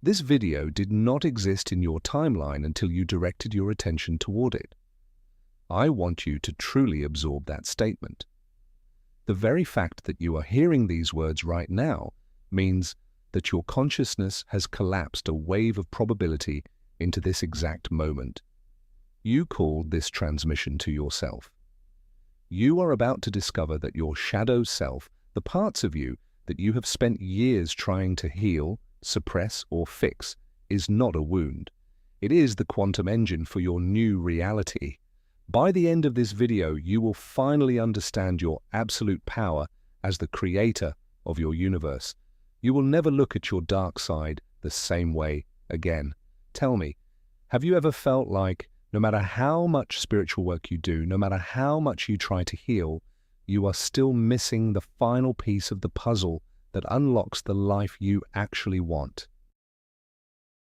This video did not exist in your timeline until you directed your attention toward it. I want you to truly absorb that statement. The very fact that you are hearing these words right now means that your consciousness has collapsed a wave of probability into this exact moment. You called this transmission to yourself. You are about to discover that your shadow self, the parts of you that you have spent years trying to heal, suppress, or fix, is not a wound. It is the quantum engine for your new reality. By the end of this video, you will finally understand your absolute power as the creator of your universe. You will never look at your dark side the same way again. Tell me, have you ever felt like no matter how much spiritual work you do, no matter how much you try to heal, you are still missing the final piece of the puzzle that unlocks the life you actually want?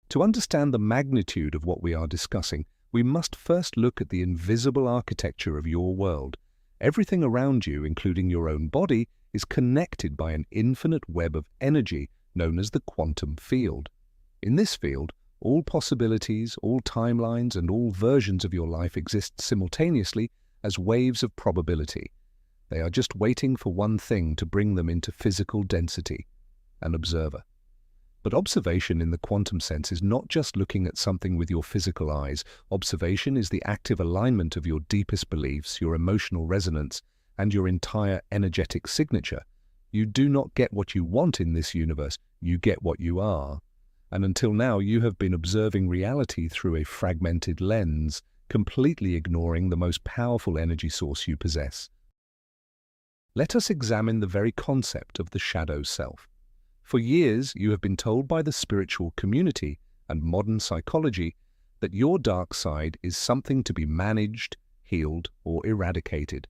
To understand the magnitude of what we are discussing, we must first look at the invisible architecture of your world. Everything around you, including your own body, is connected by an infinite web of energy known as the quantum field. In this field, all possibilities, all timelines, and all versions of your life exist simultaneously as waves of probability. They are just waiting for one thing to bring them into physical density: an observer. But observation in the quantum sense is not just looking at something with your physical eyes. Observation is the active alignment of your deepest beliefs, your emotional resonance, and your entire energetic signature. You do not get what you want in this universe, you get what you are. And until now, you have been observing reality through a fragmented lens, completely ignoring the most powerful energy source you possess. Let us examine the very concept of the shadow self. For years, you have been told by the spiritual community and modern psychology that your dark side is something to be managed, healed, or eradicated.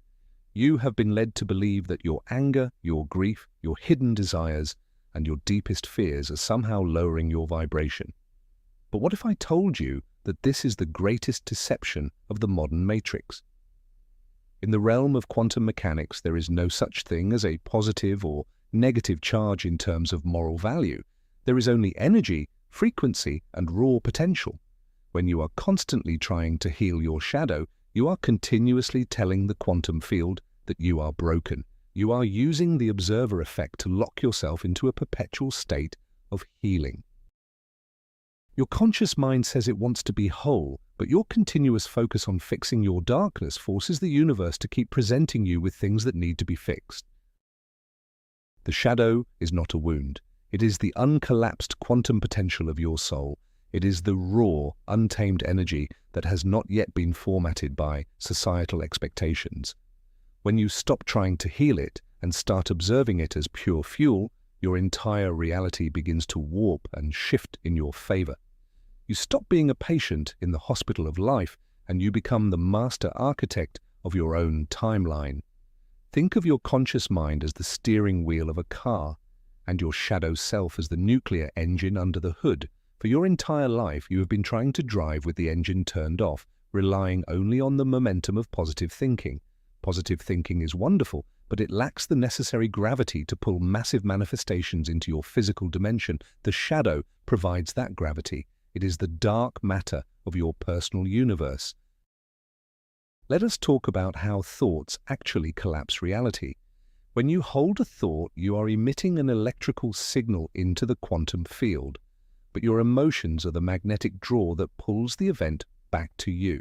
You have been led to believe that your anger, your grief, your hidden desires, and your deepest fears are somehow lowering your vibration. But what if I told you that this is the greatest deception of the modern matrix? In the realm of quantum mechanics, there is no such thing as a positive or negative charge in terms of moral value. There is only energy, frequency, and raw potential. When you are constantly trying to heal your shadow, you are continuously telling the quantum field that you are broken. You are using the observer effect to lock yourself into a perpetual state of healing. Your conscious mind says it wants to be whole, but your continuous focus on fixing your darkness forces the universe to keep presenting you with things that need to be fixed. The shadow is not a wound. It is the uncollapsed quantum potential of your soul. It is the raw, untamed energy that has not yet been formatted by societal expectations. When you stop trying to heal it and start observing it as pure fuel, your entire reality begins to warp and shift in your favor. You stop being a patient in the hospital of life and you become the master architect of your own timeline. Think of your conscious mind as the steering wheel of a car and your shadow self as the nuclear engine under the hood. For your entire life, you have been trying to drive with the engine turned off, relying only on the momentum of positive thinking. Positive thinking is wonderful, but it lacks the necessary gravity to pull massive manifestations into your physical dimension. The shadow provides that gravity. It is the dark matter of your personal universe. Let us talk about how thoughts actually collapse reality. When you hold a thought, you are emitting an electrical signal into the quantum field, but your emotions are the magnetic draw that pulls the event back to you.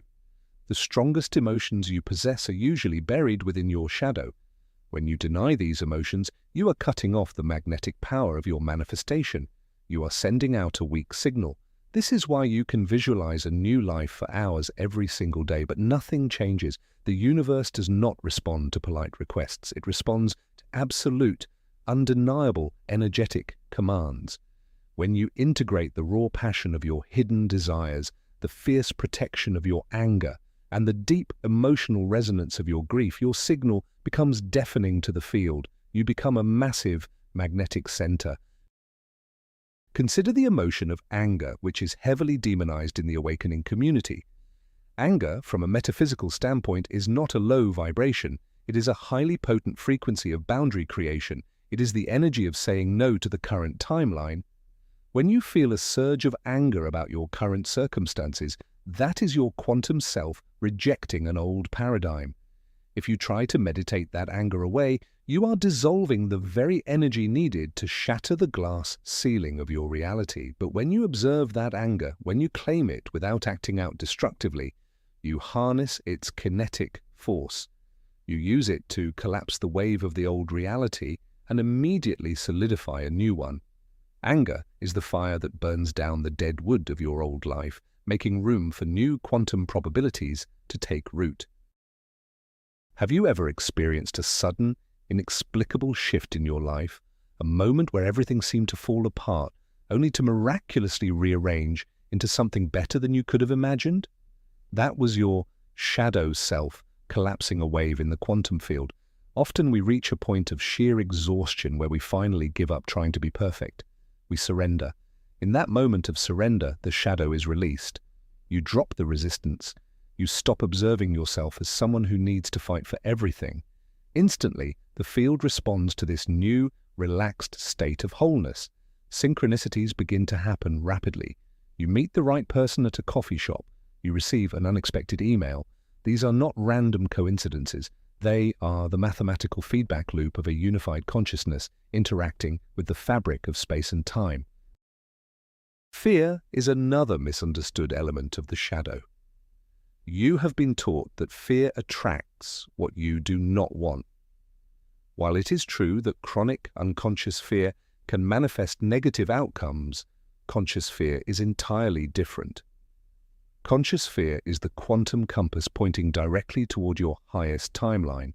The strongest emotions you possess are usually buried within your shadow. When you deny these emotions, you are cutting off the magnetic power of your manifestation. You are sending out a weak signal. This is why you can visualize a new life for hours every single day, but nothing changes. The universe does not respond to polite requests. It responds to absolute, undeniable, energetic commands. When you integrate the raw passion of your hidden desires, the fierce protection of your anger, and the deep emotional resonance of your grief, your signal becomes deafening to the field. You become a massive magnetic center. Consider the emotion of anger, which is heavily demonized in the awakening community. Anger, from a metaphysical standpoint, is not a low vibration. It is a highly potent frequency of boundary creation. It is the energy of saying no to the current timeline. When you feel a surge of anger about your current circumstances, that is your quantum self rejecting an old paradigm. If you try to meditate that anger away, you are dissolving the very energy needed to shatter the glass ceiling of your reality. But when you observe that anger, when you claim it without acting out destructively, you harness its kinetic force. You use it to collapse the wave of the old reality and immediately solidify a new one. Anger is the fire that burns down the dead wood of your old life, making room for new quantum probabilities to take root. Have you ever experienced a sudden, inexplicable shift in your life, a moment where everything seemed to fall apart, only to miraculously rearrange into something better than you could have imagined? That was your shadow self collapsing a wave in the quantum field. Often we reach a point of sheer exhaustion where we finally give up trying to be perfect. We surrender. In that moment of surrender, the shadow is released. You drop the resistance. You stop observing yourself as someone who needs to fight for everything. Instantly, the field responds to this new, relaxed state of wholeness. Synchronicities begin to happen rapidly. You meet the right person at a coffee shop. You receive an unexpected email. These are not random coincidences. They are the mathematical feedback loop of a unified consciousness interacting with the fabric of space and time. Fear is another misunderstood element of the shadow. You have been taught that fear attracts what you do not want. While it is true that chronic unconscious fear can manifest negative outcomes, conscious fear is entirely different. Conscious fear is the quantum compass pointing directly toward your highest timeline.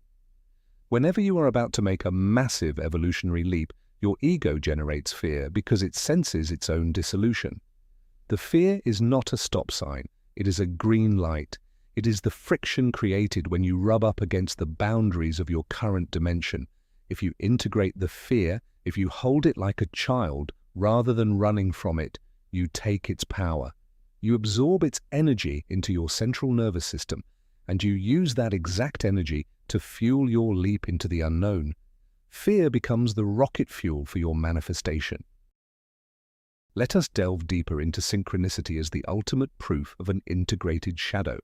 Whenever you are about to make a massive evolutionary leap, your ego generates fear because it senses its own dissolution. The fear is not a stop sign. It is a green light. It is the friction created when you rub up against the boundaries of your current dimension. If you integrate the fear, if you hold it like a child rather than running from it, you take its power. You absorb its energy into your central nervous system, and you use that exact energy to fuel your leap into the unknown. Fear becomes the rocket fuel for your manifestation. Let us delve deeper into synchronicity as the ultimate proof of an integrated shadow.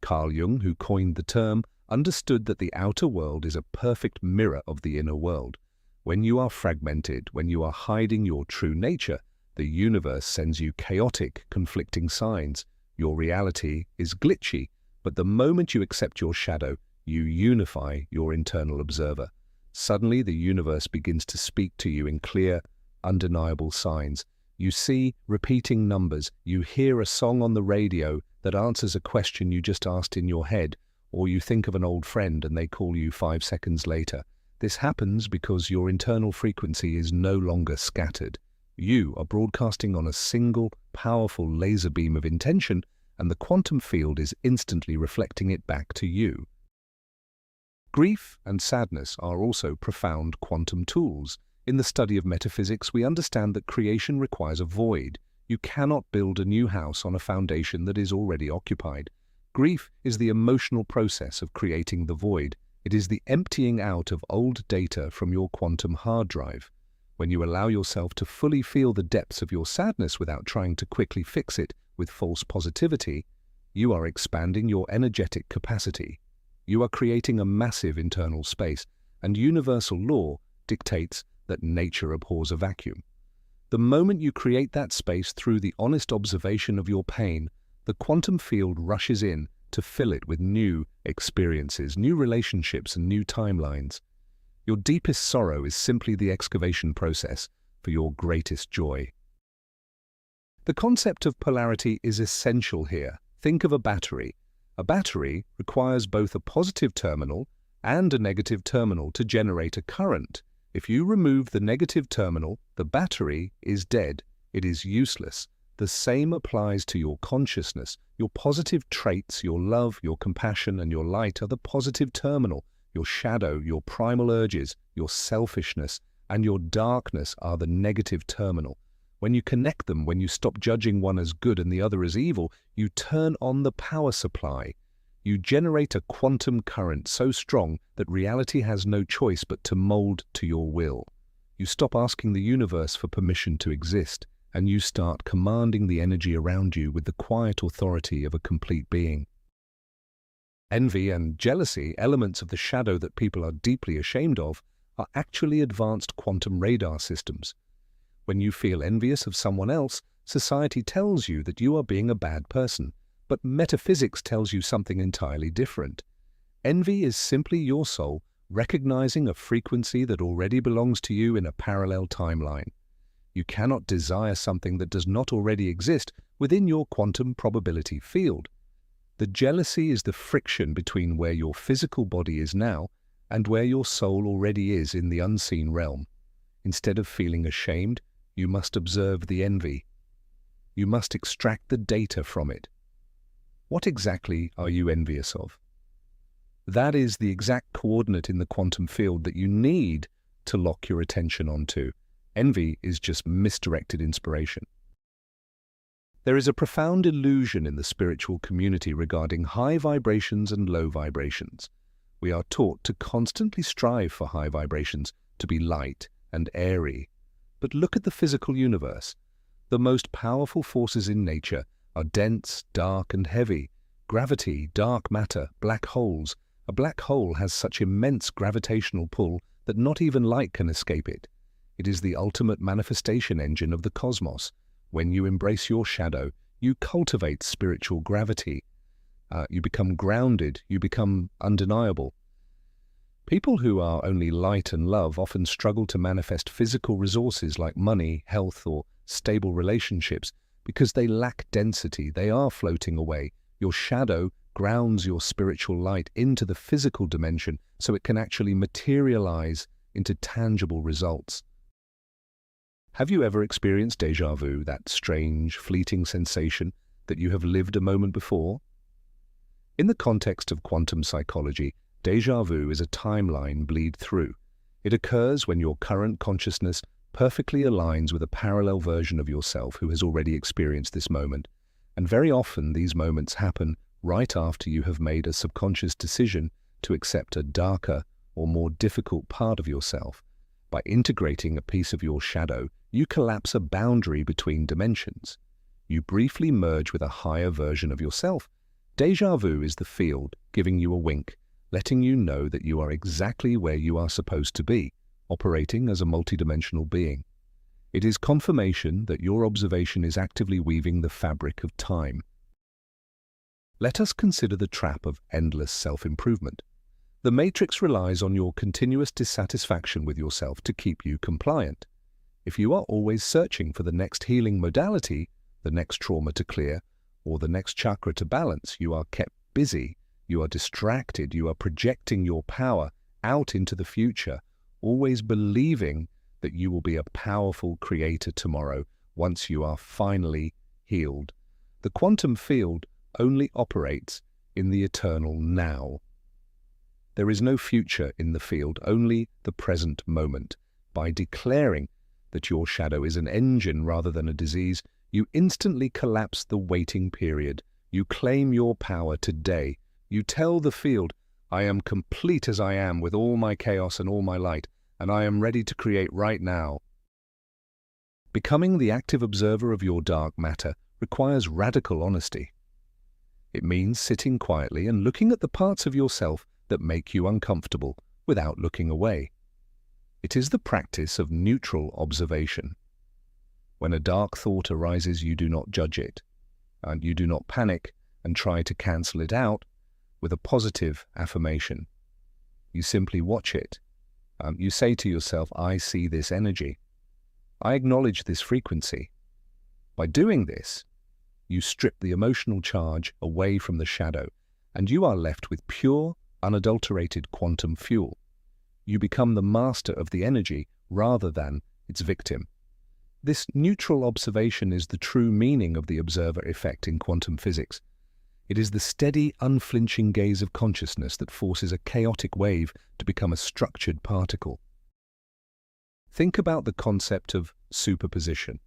Carl Jung, who coined the term, understood that the outer world is a perfect mirror of the inner world. When you are fragmented, when you are hiding your true nature, the universe sends you chaotic, conflicting signs. Your reality is glitchy, but the moment you accept your shadow, you unify your internal observer. Suddenly, the universe begins to speak to you in clear, undeniable signs. You see repeating numbers, you hear a song on the radio that answers a question you just asked in your head, or you think of an old friend and they call you 5 seconds later. This happens because your internal frequency is no longer scattered. You are broadcasting on a single, powerful laser beam of intention, and the quantum field is instantly reflecting it back to you. Grief and sadness are also profound quantum tools. In the study of metaphysics, we understand that creation requires a void. You cannot build a new house on a foundation that is already occupied. Grief is the emotional process of creating the void. It is the emptying out of old data from your quantum hard drive. When you allow yourself to fully feel the depths of your sadness without trying to quickly fix it with false positivity, you are expanding your energetic capacity. You are creating a massive internal space, and universal law dictates that nature abhors a vacuum. The moment you create that space through the honest observation of your pain, the quantum field rushes in to fill it with new experiences, new relationships, and new timelines. Your deepest sorrow is simply the excavation process for your greatest joy. The concept of polarity is essential here. Think of a battery. A battery requires both a positive terminal and a negative terminal to generate a current. If you remove the negative terminal, the battery is dead. It is useless. The same applies to your consciousness. Your positive traits, your love, your compassion, and your light are the positive terminal. Your shadow, your primal urges, your selfishness, and your darkness are the negative terminal. When you connect them, when you stop judging one as good and the other as evil, you turn on the power supply. You generate a quantum current so strong that reality has no choice but to mold to your will. You stop asking the universe for permission to exist, and you start commanding the energy around you with the quiet authority of a complete being. Envy and jealousy, elements of the shadow that people are deeply ashamed of, are actually advanced quantum radar systems. When you feel envious of someone else, society tells you that you are being a bad person, but metaphysics tells you something entirely different. Envy is simply your soul recognizing a frequency that already belongs to you in a parallel timeline. You cannot desire something that does not already exist within your quantum probability field. The jealousy is the friction between where your physical body is now and where your soul already is in the unseen realm. Instead of feeling ashamed, you must observe the envy. You must extract the data from it. What exactly are you envious of? That is the exact coordinate in the quantum field that you need to lock your attention onto. Envy is just misdirected inspiration. There is a profound illusion in the spiritual community regarding high vibrations and low vibrations. We are taught to constantly strive for high vibrations, to be light and airy. But look at the physical universe. The most powerful forces in nature are dense, dark, and heavy. Gravity, dark matter, black holes. A black hole has such immense gravitational pull that not even light can escape it. It is the ultimate manifestation engine of the cosmos. When you embrace your shadow, you cultivate spiritual gravity. You become grounded, you become undeniable. People who are only light and love often struggle to manifest physical resources like money, health, or stable relationships because they lack density. They are floating away. Your shadow grounds your spiritual light into the physical dimension so it can actually materialize into tangible results. Have you ever experienced déjà vu, that strange, fleeting sensation that you have lived a moment before? In the context of quantum psychology, déjà vu is a timeline bleed through. It occurs when your current consciousness perfectly aligns with a parallel version of yourself who has already experienced this moment. And very often these moments happen right after you have made a subconscious decision to accept a darker or more difficult part of yourself. By integrating a piece of your shadow, you collapse a boundary between dimensions. You briefly merge with a higher version of yourself. Déjà vu is the field giving you a wink, letting you know that you are exactly where you are supposed to be, operating as a multidimensional being. It is confirmation that your observation is actively weaving the fabric of time. Let us consider the trap of endless self-improvement. The matrix relies on your continuous dissatisfaction with yourself to keep you compliant. If you are always searching for the next healing modality, the next trauma to clear, or the next chakra to balance, you are kept busy, you are distracted, you are projecting your power out into the future, always believing that you will be a powerful creator tomorrow once you are finally healed. The quantum field only operates in the eternal now. There is no future in the field, only the present moment. By declaring that your shadow is an engine rather than a disease, you instantly collapse the waiting period. You claim your power today. You tell the field, I am complete as I am with all my chaos and all my light, and I am ready to create right now. Becoming the active observer of your dark matter requires radical honesty. It means sitting quietly and looking at the parts of yourself that make you uncomfortable without looking away. It is the practice of neutral observation. When a dark thought arises, you do not judge it, and you do not panic and try to cancel it out with a positive affirmation. You simply watch it. You say to yourself, I see this energy. I acknowledge this frequency. By doing this, you strip the emotional charge away from the shadow, and you are left with pure, unadulterated quantum fuel. You become the master of the energy rather than its victim. This neutral observation is the true meaning of the observer effect in quantum physics. It is the steady, unflinching gaze of consciousness that forces a chaotic wave to become a structured particle. Think about the concept of superposition.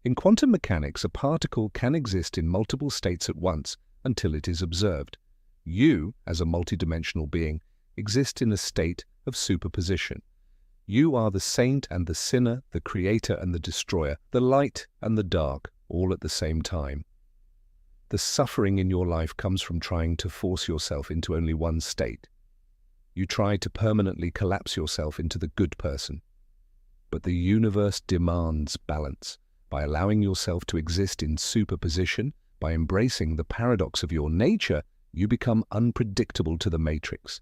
In quantum mechanics, a particle can exist in multiple states at once until it is observed. You, as a multidimensional being, exist in a state of superposition. You are the saint and the sinner, the creator and the destroyer, the light and the dark, all at the same time. The suffering in your life comes from trying to force yourself into only one state. You try to permanently collapse yourself into the good person. But the universe demands balance. By allowing yourself to exist in superposition, by embracing the paradox of your nature, you become unpredictable to the matrix.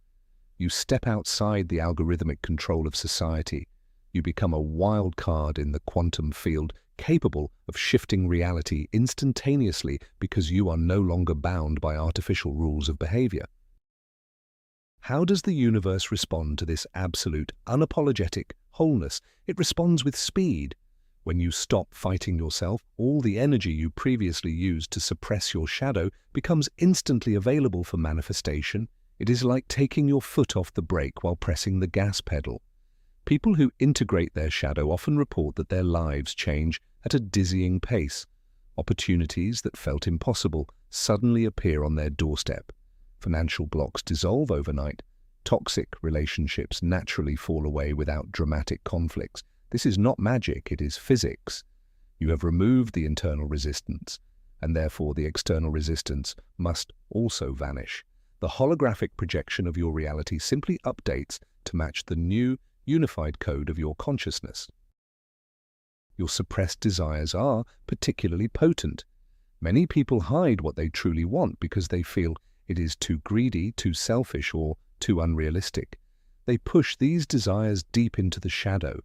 You step outside the algorithmic control of society. You become a wild card in the quantum field, capable of shifting reality instantaneously because you are no longer bound by artificial rules of behavior. How does the universe respond to this absolute, unapologetic wholeness? It responds with speed. When you stop fighting yourself, all the energy you previously used to suppress your shadow becomes instantly available for manifestation. It is like taking your foot off the brake while pressing the gas pedal. People who integrate their shadow often report that their lives change at a dizzying pace. Opportunities that felt impossible suddenly appear on their doorstep. Financial blocks dissolve overnight. Toxic relationships naturally fall away without dramatic conflicts. This is not magic, it is physics. You have removed the internal resistance, and therefore the external resistance must also vanish. The holographic projection of your reality simply updates to match the new, unified code of your consciousness. Your suppressed desires are particularly potent. Many people hide what they truly want because they feel it is too greedy, too selfish, or too unrealistic. They push these desires deep into the shadow.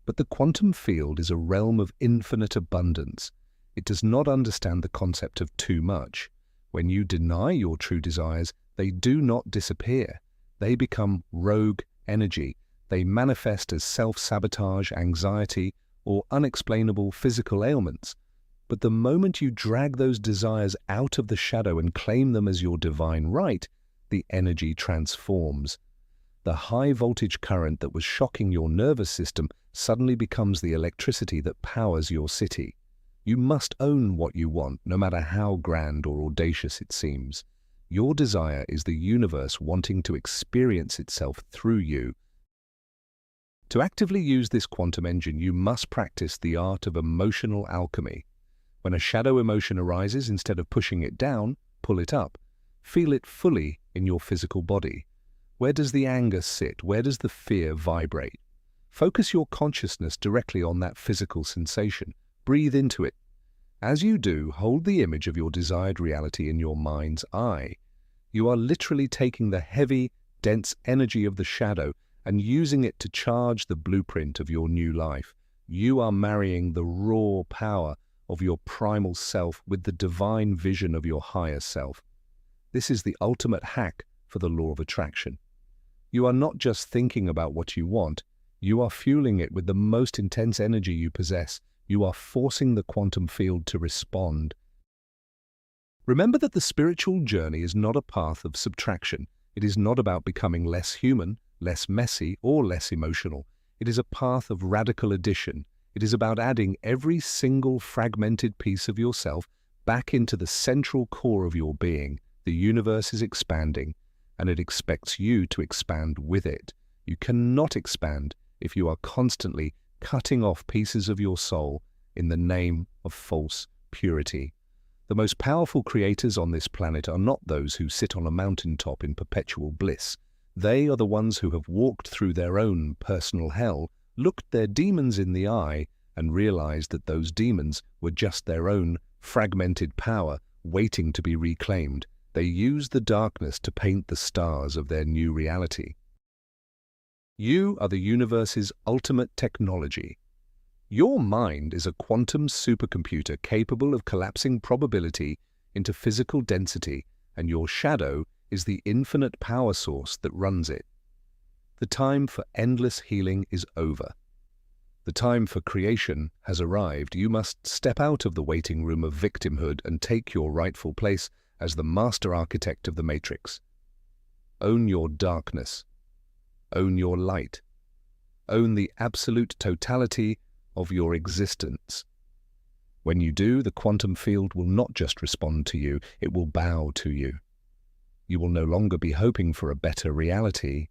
But the quantum field is a realm of infinite abundance. It does not understand the concept of too much. When you deny your true desires, they do not disappear. They become rogue energy. They manifest as self-sabotage, anxiety, or unexplainable physical ailments. But the moment you drag those desires out of the shadow and claim them as your divine right, the energy transforms. The high-voltage current that was shocking your nervous system suddenly becomes the electricity that powers your city. You must own what you want, no matter how grand or audacious it seems. Your desire is the universe wanting to experience itself through you. To actively use this quantum engine, you must practice the art of emotional alchemy. When a shadow emotion arises, instead of pushing it down, pull it up. Feel it fully in your physical body. Where does the anger sit? Where does the fear vibrate? Focus your consciousness directly on that physical sensation. Breathe into it. As you do, hold the image of your desired reality in your mind's eye. You are literally taking the heavy, dense energy of the shadow and using it to charge the blueprint of your new life. You are marrying the raw power of your primal self with the divine vision of your higher self. This is the ultimate hack for the law of attraction. You are not just thinking about what you want, you are fueling it with the most intense energy you possess. You are forcing the quantum field to respond. Remember that the spiritual journey is not a path of subtraction. It is not about becoming less human, less messy, or less emotional. It is a path of radical addition. It is about adding every single fragmented piece of yourself back into the central core of your being. The universe is expanding, and it expects you to expand with it. You cannot expand if you are constantly cutting off pieces of your soul in the name of false purity. The most powerful creators on this planet are not those who sit on a mountaintop in perpetual bliss. They are the ones who have walked through their own personal hell, looked their demons in the eye, and realized that those demons were just their own fragmented power waiting to be reclaimed. They use the darkness to paint the stars of their new reality. You are the universe's ultimate technology. Your mind is a quantum supercomputer capable of collapsing probability into physical density, and your shadow is the infinite power source that runs it. The time for endless healing is over. The time for creation has arrived. You must step out of the waiting room of victimhood and take your rightful place as the master architect of the matrix. Own your darkness. Own your light. Own the absolute totality of your existence. When you do, the quantum field will not just respond to you, it will bow to you. You will no longer be hoping for a better reality.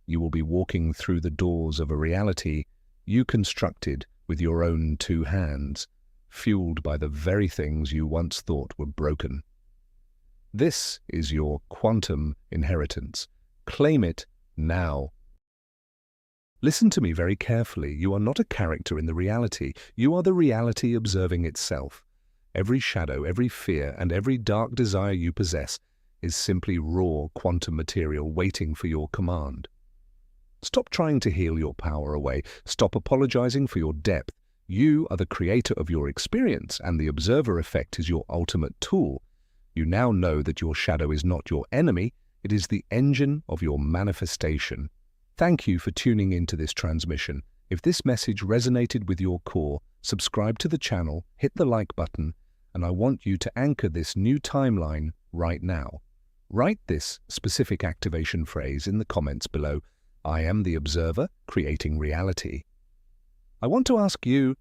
You will be walking through the doors of a reality you constructed with your own two hands, fueled by the very things you once thought were broken. This is your quantum inheritance. Claim it now. Listen to me very carefully. You are not a character in the reality. You are the reality observing itself. Every shadow, every fear, and every dark desire you possess is simply raw quantum material waiting for your command. Stop trying to heal your power away. Stop apologizing for your depth. You are the creator of your experience, and the observer effect is your ultimate tool. You now know that your shadow is not your enemy. It is the engine of your manifestation. Thank you for tuning into this transmission. If this message resonated with your core, subscribe to the channel, hit the like button, and I want you to anchor this new timeline right now. Write this specific activation phrase in the comments below. I am the observer, creating reality. I want to ask you,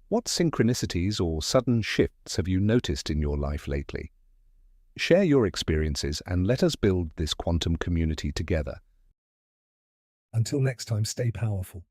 what synchronicities or sudden shifts have you noticed in your life lately? Share your experiences and let us build this quantum community together. Until next time, stay powerful.